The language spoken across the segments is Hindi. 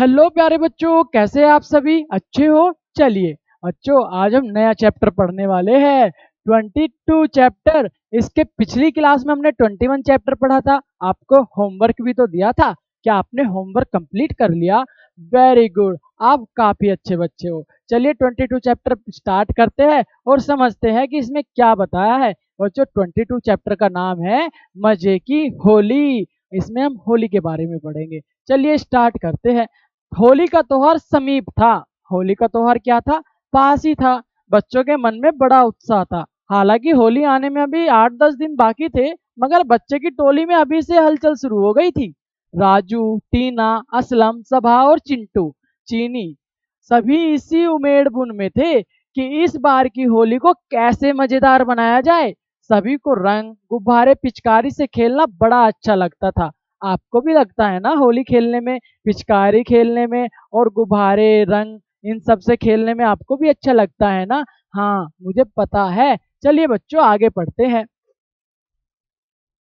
हेलो प्यारे बच्चों, कैसे हैं आप सभी? अच्छे हो? चलिए बच्चों, आज हम नया चैप्टर पढ़ने वाले हैं। 22 चैप्टर। इसके पिछली क्लास में हमने 21 चैप्टर पढ़ा था। आपको होमवर्क भी तो दिया था। क्या आपने होमवर्क कंप्लीट कर लिया? वेरी गुड, आप काफी अच्छे बच्चे हो। चलिए 22 चैप्टर स्टार्ट करते हैं और समझते हैं कि इसमें क्या बताया है। बच्चों, 22 चैप्टर का नाम है मजे की होली। इसमें हम होली के बारे में पढ़ेंगे। चलिए स्टार्ट करते हैं। होली का त्योहार समीप था। होली का त्योहार क्या था? पास ही था। बच्चों के मन में बड़ा उत्साह था। हालांकि होली आने में अभी 8-10 दिन बाकी थे, मगर बच्चे की टोली में अभी से हलचल शुरू हो गई थी। राजू, टीना, असलम, सभा और चिंटू, चीनी, सभी इसी उमेड़ में थे कि इस बार की होली को कैसे मजेदार बनाया जाए। सभी को रंग, गुब्बारे, पिचकारी से खेलना बड़ा अच्छा लगता था। आपको भी लगता है ना होली खेलने में, पिचकारी खेलने में और गुब्बारे, रंग, इन सब से खेलने में आपको भी अच्छा लगता है ना? हाँ, मुझे पता है। चलिए बच्चों, आगे पढ़ते हैं।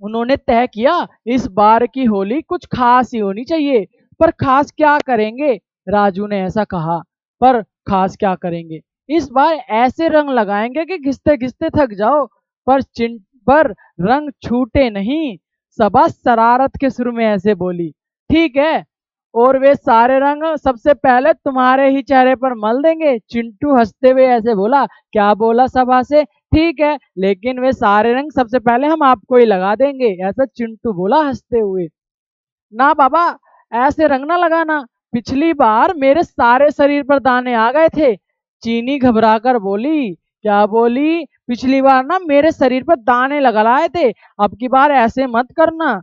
उन्होंने तय किया इस बार की होली कुछ खास ही होनी चाहिए। पर खास क्या करेंगे? राजू ने ऐसा कहा। पर खास क्या करेंगे? इस बार ऐसे रंग लगाएंगे कि घिसते घिसते थक जाओ, पर पर रंग छूटे नहीं। सबा शरारत के सुर में ऐसे बोली। ठीक है, और वे सारे रंग सबसे पहले तुम्हारे ही चेहरे पर मल देंगे। चिंटू हंसते हुए ऐसे बोला। क्या बोला सभा से? ठीक है, लेकिन वे सारे रंग सबसे पहले हम आपको ही लगा देंगे, ऐसा चिंटू बोला हंसते हुए। ना बाबा, ऐसे रंग ना लगाना। पिछली बार मेरे सारे शरीर पर दाने आ गए थे। चीनी घबराकर बोली। क्या बोली? पिछली बार ना मेरे शरीर पर दाने लगा लाए थे, अब की बार ऐसे मत करना।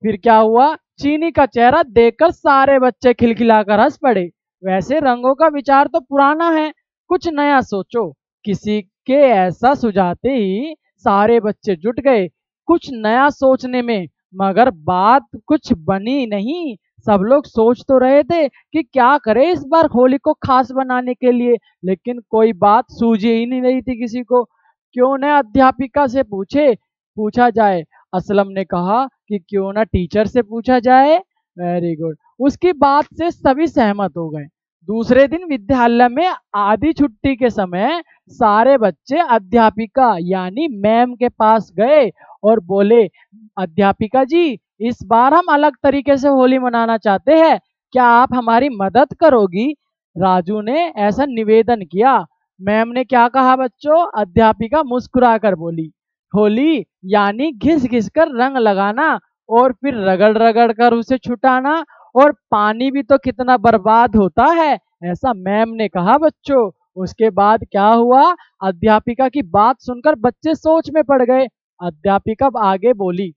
फिर क्या हुआ? चीनी का चेहरा देखकर सारे बच्चे खिलखिलाकर हंस पड़े। वैसे रंगों का विचार तो पुराना है, कुछ नया सोचो। किसी के ऐसा सुझाते ही सारे बच्चे जुट गए कुछ नया सोचने में। मगर बात कुछ बनी नहीं। सब लोग सोच तो रहे थे कि क्या करें इस बार होली को खास बनाने के लिए, लेकिन कोई बात सूझी ही नहीं रही थी किसी को। क्यों न अध्यापिका से पूछा जाए। असलम ने कहा कि क्यों ना टीचर से पूछा जाए। Very good. उसकी बात से सभी सहमत हो गए। दूसरे दिन विद्यालय में आधी छुट्टी के समय सारे बच्चे अध्यापिका यानी मैम के पास गए और बोले, अध्यापिका जी, इस बार हम अलग तरीके से होली मनाना चाहते हैं, क्या आप हमारी मदद करोगी? राजू ने ऐसा निवेदन किया। मैम ने क्या कहा बच्चों? अध्यापिका मुस्कुराकर बोली, होली यानी घिस घिस कर रंग लगाना और फिर रगड़ रगड़ कर उसे छुटाना, और पानी भी तो कितना बर्बाद होता है, ऐसा मैम ने कहा बच्चों। उसके बाद क्या हुआ? अध्यापिका की बात सुनकर बच्चे सोच में पड़ गए। अध्यापिका अब आगे बोली,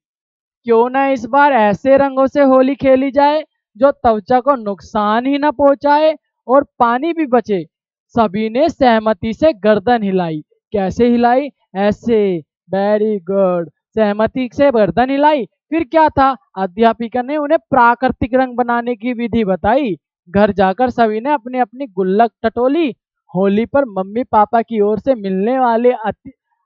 क्यों ना इस बार ऐसे रंगों से होली खेली जाए जो त्वचा को नुकसान ही ना पहुंचाए और पानी भी बचे। सभी ने सहमति से गर्दन हिलाई। कैसे हिलाई? ऐसे। वेरी गुड, सहमति से गर्दन हिलाई। फिर क्या था? अध्यापिका ने उन्हें प्राकृतिक रंग बनाने की विधि बताई। घर जाकर सभी ने अपनी अपनी गुल्लक टटोली। होली पर मम्मी पापा की ओर से मिलने वाले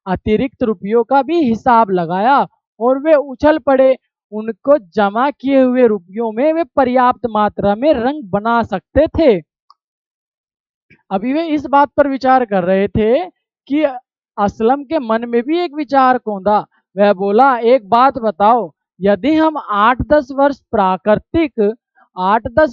अतिरिक्त रुपयों का भी हिसाब लगाया और वे उछल पड़े। उनको जमा किए हुए रुपयों में वे पर्याप्त मात्रा में रंग बना सकते थे। अभी वे इस बात पर विचार कर रहे थे कि असलम के मन में भी एक विचार कौंधा। वह बोला, एक बात बताओ, यदि हम 8-10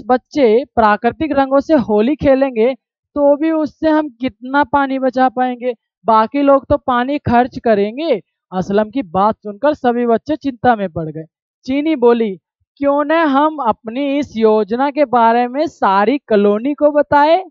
बच्चे प्राकृतिक रंगों से होली खेलेंगे तो भी उससे हम कितना पानी बचा पाएंगे? बाकी लोग तो पानी खर्च करेंगे। असलम की बात सुनकर सभी बच्चे चिंता में पड़ गए। चीनी बोली, क्यों न हम अपनी इस योजना के बारे में सारी कॉलोनी को बताएं?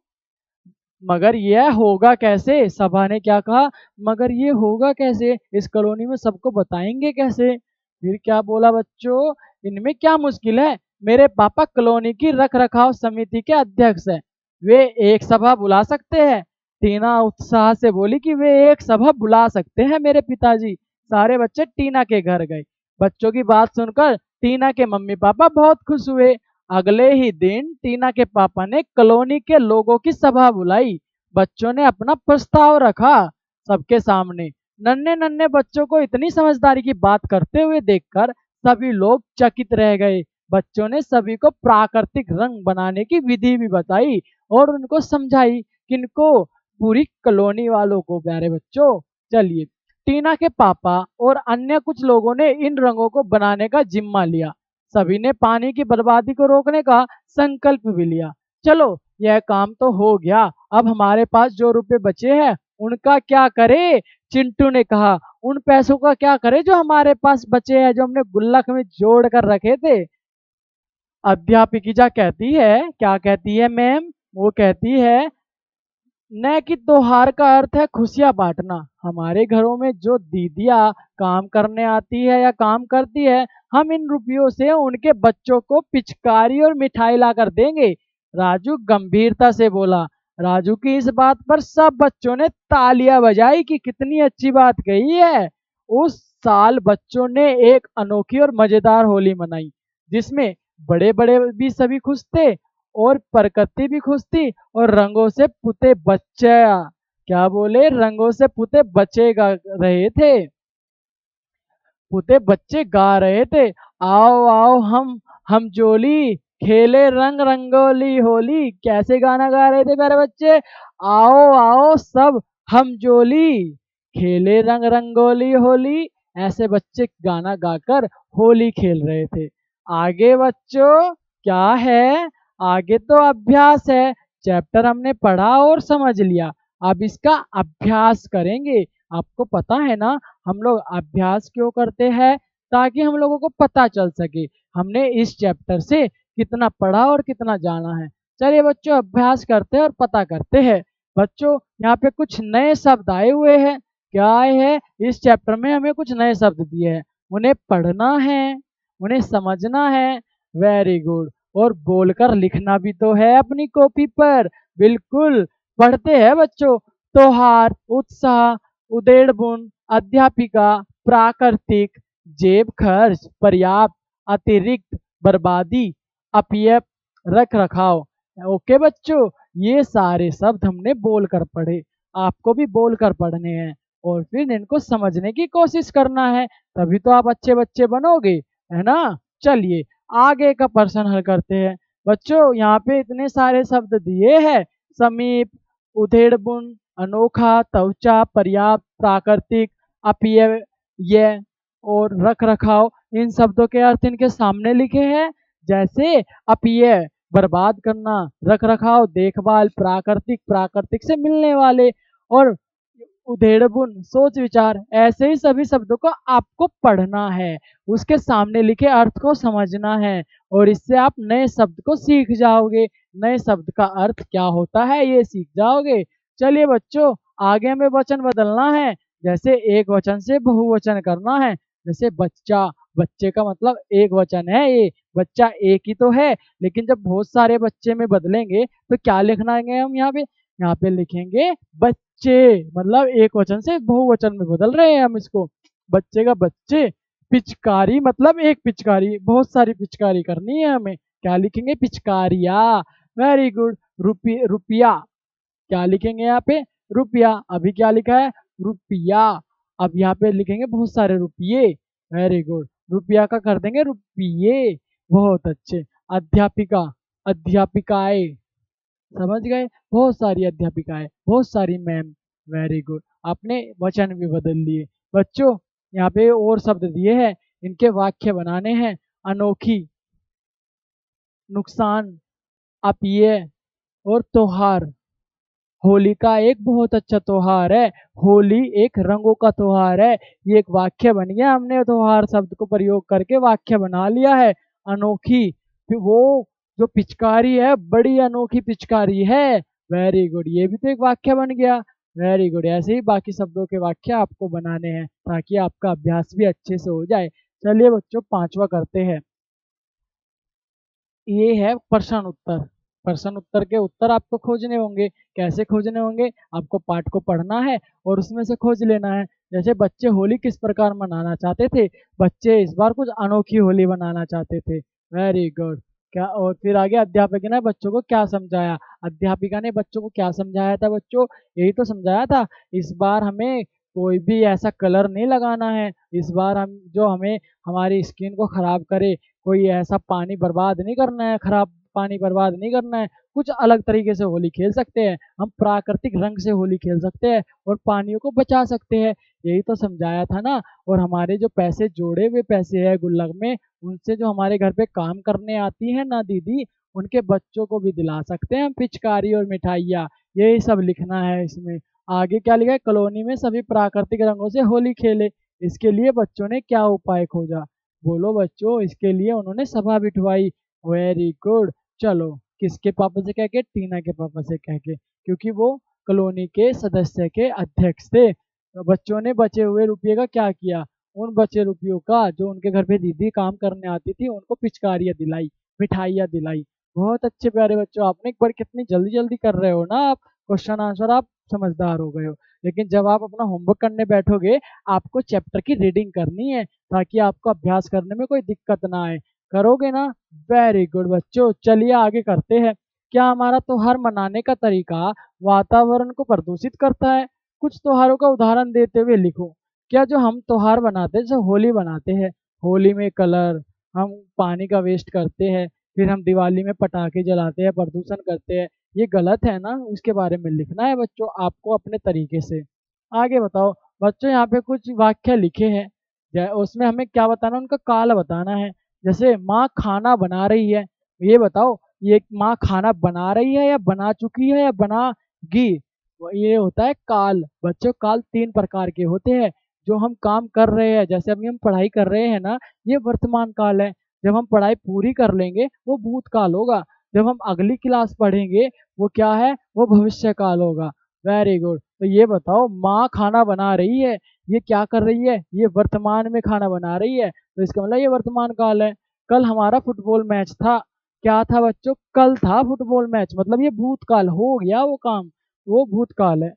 मगर यह होगा कैसे? सभा ने क्या कहा? मगर ये होगा कैसे? इस कॉलोनी में सबको बताएंगे कैसे? फिर क्या बोला बच्चों? इनमें क्या मुश्किल है? मेरे पापा कॉलोनी की रख रखाव समिति के अध्यक्ष हैं, वे एक सभा बुला सकते हैं। टीना उत्साह से बोली कि वे एक सभा बुला सकते हैं मेरे पिताजी। सारे बच्चे टीना के घर गए। बच्चों की बात सुनकर टीना के मम्मी पापा बहुत खुश हुए। अगले ही दिन टीना के पापा ने कॉलोनी के लोगों की सभा बुलाई। बच्चों ने अपना प्रस्ताव रखा सबके सामने। नन्हे नन्हे बच्चों को इतनी समझदारी की बात करते हुए देखकर सभी लोग चकित रह गए। बच्चों ने सभी को प्राकृतिक रंग बनाने की विधि भी बताई और उनको समझाई। किनको? पूरी कॉलोनी वालों को। प्यारे बच्चों, चलिए, टीना के पापा और अन्य कुछ लोगों ने इन रंगों को बनाने का जिम्मा लिया। सभी ने पानी की बर्बादी को रोकने का संकल्प भी लिया। चलो, यह काम तो हो गया, अब हमारे पास जो रुपए बचे हैं उनका क्या करे? चिंटू ने कहा। उन पैसों का क्या करे जो हमारे पास बचे हैं, जो हमने गुल्लक में जोड़ कर रखे थे? अध्यापिका कहती है, क्या कहती है मैम? वो कहती है, न कि त्योहार का अर्थ है खुशियां बांटना। हमारे घरों में जो दीदियाँ काम करने आती है या काम करती है, हम इन रुपयों से उनके बच्चों को पिचकारी और मिठाई ला कर देंगे। राजू गंभीरता से बोला। राजू की इस बात पर सब बच्चों ने तालियां बजाई कि कितनी अच्छी बात कही है। उस साल बच्चों ने एक अनोखी और मजेदार होली मनाई, जिसमें बड़े बड़े भी सभी खुश थे और प्रकृति भी खुश थी और रंगों से पुते बच्चे, क्या बोले, रंगों से पुते बच्चे गा रहे थे, पुते बच्चे गा रहे थे। आओ आओ हम जोली खेले रंग रंगोली होली। कैसे गाना गा रहे थे प्यारे बच्चे? आओ आओ सब हम जोली खेले रंग रंगोली होली। ऐसे बच्चे गाना गाकर होली खेल रहे थे। आगे बच्चों क्या है? आगे तो अभ्यास है। चैप्टर हमने पढ़ा और समझ लिया, अब इसका अभ्यास करेंगे। आपको पता है ना, हम लोग अभ्यास क्यों करते हैं? ताकि हम लोगों को पता चल सके हमने इस चैप्टर से कितना पढ़ा और कितना जाना है। चलिए बच्चों, अभ्यास करते हैं और पता करते हैं। बच्चों, यहाँ पे कुछ नए शब्द आए हुए हैं। क्या आए हैं? इस चैप्टर में हमें कुछ नए शब्द दिए हैं, उन्हें पढ़ना है, उन्हें समझना है। Very good. और बोलकर लिखना भी तो है अपनी कॉपी पर। बिल्कुल, पढ़ते हैं बच्चों। त्योहार, उत्साह, उधेड़बुन, अध्यापिका, प्राकृतिक, जेब खर्च, पर्याप्त, अतिरिक्त, बर्बादी, अपव्यय, रख रखाव। ओके बच्चों, ये सारे शब्द हमने बोलकर पढ़े, आपको भी बोलकर पढ़ने हैं और फिर इनको समझने की कोशिश करना है, तभी तो आप अच्छे बच्चे बनोगे, है ना? चलिए, आगे का प्रश्न हल करते हैं। बच्चों, यहाँ पे इतने सारे शब्द दिए हैं, समीप, उधेड़बुन, अनोखा, त्वचा, पर्याप्त, प्राकृतिक, अपव्यय और रख रखाव। इन शब्दों के अर्थ इनके सामने लिखे हैं। जैसे अपव्यय बर्बाद करना, रख रखाव देखभाल, प्राकृतिक प्राकृतिक से मिलने वाले, और उधेड़बुन सोच विचार। ऐसे ही सभी शब्दों को आपको पढ़ना है, उसके सामने लिखे अर्थ को समझना है और इससे आप नए शब्द को सीख जाओगे। नए शब्द का अर्थ क्या होता है ये सीख जाओगे। चलिए बच्चों, आगे हमें वचन बदलना है। जैसे एक वचन से बहुवचन करना है। जैसे बच्चा, बच्चे का मतलब एक वचन है, ये बच्चा एक ही तो है, लेकिन जब बहुत सारे बच्चे में बदलेंगे तो क्या लिखना है हम यहाँ पे? यहाँ पे लिखेंगे बच्चे, मतलब एक वचन से बहुवचन में बदल रहे हैं हम इसको। बच्चे का बच्चे। पिचकारी मतलब एक पिचकारी, बहुत सारी पिचकारी करनी है हमें, क्या लिखेंगे? पिचकारिया। Very good. रुपया, क्या लिखेंगे यहाँ पे? रुपया। अभी क्या लिखा है? रुपया। अब यहाँ पे लिखेंगे बहुत सारे रुपये। Very good. रुपया का कर देंगे रुपये। बहुत अच्छे। अध्यापिका, अध्यापिकाएं, समझ गए? बहुत सारी अध्यापिकाएं, बहुत सारी मैम। Very good. आपने वचन भी बदल लिए। बच्चों, यहाँ पे और शब्द दिए हैं, इनके वाक्य बनाने हैं। अनोखी, नुकसान, अपव्यय और त्योहार। होली का एक बहुत अच्छा त्योहार है। होली एक रंगों का त्योहार है। ये एक वाक्य बन गया, हमने त्योहार शब्द को प्रयोग करके वाक्य बना लिया है। अनोखी, फिर वो जो पिचकारी है बड़ी अनोखी पिचकारी है। वेरी गुड, ये भी तो एक वाक्य बन गया। Very good. ऐसे ही बाकी शब्दों के वाक्य आपको बनाने हैं ताकि आपका अभ्यास भी अच्छे से हो जाए। चलिए बच्चों, पांचवा करते हैं। ये है प्रश्न उत्तर। प्रश्न उत्तर के उत्तर आपको खोजने होंगे। कैसे खोजने होंगे? आपको पाठ को पढ़ना है और उसमें से खोज लेना है। जैसे बच्चे होली किस प्रकार मनाना चाहते थे? बच्चे इस बार कुछ अनोखी होली मनाना चाहते थे। Very good. क्या? और फिर आगे अध्यापक ने बच्चों को क्या समझाया? अध्यापिका ने बच्चों को क्या समझाया था बच्चों? यही तो समझाया था, इस बार हमें कोई भी ऐसा कलर नहीं लगाना है इस बार, हम जो हमें हमारी स्किन को खराब करे, कोई ऐसा पानी बर्बाद नहीं करना है, खराब पानी बर्बाद नहीं करना है। कुछ अलग तरीके से होली खेल सकते हैं, हम प्राकृतिक रंग से होली खेल सकते हैं और पानियों को बचा सकते हैं। यही तो समझाया था ना। और हमारे जो पैसे जोड़े हुए पैसे है गुल्लक में, उनसे जो हमारे घर पे काम करने आती है ना दीदी, उनके बच्चों को भी दिला सकते हैं हम पिचकारी और मिठाइयाँ। यही सब लिखना है इसमें। आगे क्या लिखा है, कॉलोनी में सभी प्राकृतिक रंगों से होली खेले, इसके लिए बच्चों ने क्या उपाय खोजा। बोलो बच्चों, इसके लिए उन्होंने सभा बिठवाई। Very good. चलो, किसके पापा से कह के, टीना के पापा से कह के, क्योंकि वो कॉलोनी के सदस्य के अध्यक्ष थे। तो बच्चों ने बचे हुए रुपये का क्या किया, उन बचे रुपयों का जो उनके घर पे दीदी काम करने आती थी उनको पिचकारियाँ दिलाई, मिठाइयाँ दिलाई। बहुत अच्छे प्यारे बच्चों, आपने एक बार कितनी जल्दी जल्दी कर रहे हो ना आप, क्वेश्चन आंसर आप समझदार हो गए हो। लेकिन जब आप अपना होमवर्क करने बैठोगे, आपको चैप्टर की रीडिंग करनी है ताकि आपको अभ्यास करने में कोई दिक्कत ना आए। करोगे ना? वेरी गुड बच्चों, चलिए आगे करते हैं। क्या हमारा त्योहार मनाने का तरीका वातावरण को प्रदूषित करता है? कुछ त्योहारों का उदाहरण देते हुए लिखो। क्या जो हम त्योहार बनाते हैं, जैसे होली बनाते हैं, होली में कलर, हम पानी का वेस्ट करते हैं, फिर हम दिवाली में पटाखे जलाते हैं, प्रदूषण करते हैं, ये गलत है ना? उसके बारे में लिखना है बच्चों आपको अपने तरीके से। आगे बताओ बच्चों, यहाँ पे कुछ वाक्य लिखे हैं, उसमें हमें क्या बताना, उनका काल बताना है। जैसे माँ खाना बना रही है, ये बताओ, ये माँ खाना बना रही है या बना चुकी है या बनागी? ये होता है काल। बच्चों, काल तीन प्रकार के होते हैं। जो हम काम कर रहे हैं, जैसे अभी हम पढ़ाई कर रहे हैं ना, ये वर्तमान काल है। जब हम पढ़ाई पूरी कर लेंगे वो भूतकाल होगा। जब हम अगली क्लास पढ़ेंगे वो क्या है, वो भविष्य काल होगा। Very good. तो ये बताओ, माँ खाना बना रही है, ये क्या कर रही है, ये वर्तमान में खाना बना रही है, तो इसका मतलब ये वर्तमान काल है। कल हमारा फुटबॉल मैच था, क्या था बच्चों, कल था फुटबॉल मैच, मतलब ये भूतकाल हो गया वो काम, वो भूतकाल है।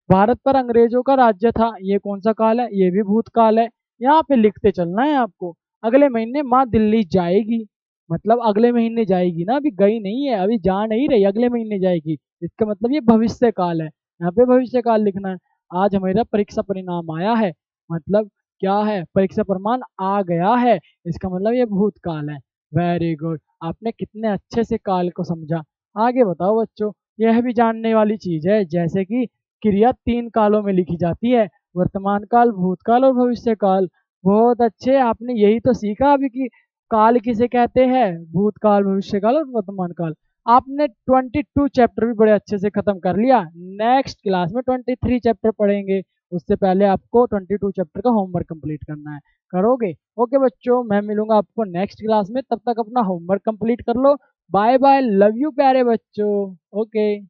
भारत पर अंग्रेजों का राज्य था, ये कौन सा काल है, ये भी भूतकाल है। यहाँ पे लिखते चलना है आपको। अगले महीने माँ दिल्ली जाएगी, मतलब अगले महीने जाएगी ना, अभी गई नहीं है, अभी जा नहीं रही, अगले महीने जाएगी। इसका मतलब ये भविष्य काल है, यहाँ पे भविष्य काल लिखना है। आज हमारा परीक्षा परिणाम आया है, मतलब क्या है, परीक्षा प्रमाण आ गया है, इसका मतलब ये भूतकाल है। वेरी गुड, आपने कितने अच्छे से काल को समझा। आगे बताओ बच्चों, यह भी जानने वाली चीज है, जैसे कि क्रिया तीन कालों में लिखी जाती है, वर्तमान काल, भूतकाल और भविष्य काल। बहुत अच्छे, आपने यही तो सीखा अभी कि काल किसे कहते हैं, भूतकाल, भविष्य काल और वर्तमान काल। आपने 22 चैप्टर भी बड़े अच्छे से खत्म कर लिया। नेक्स्ट क्लास में 23 चैप्टर पढ़ेंगे, उससे पहले आपको 22 चैप्टर का होमवर्क कंप्लीट करना है। करोगे? ओके बच्चों, मैं मिलूंगा आपको नेक्स्ट क्लास में, तब तक अपना होमवर्क कंप्लीट कर लो। बाय बाय, लव यू प्यारे बच्चों। ओके।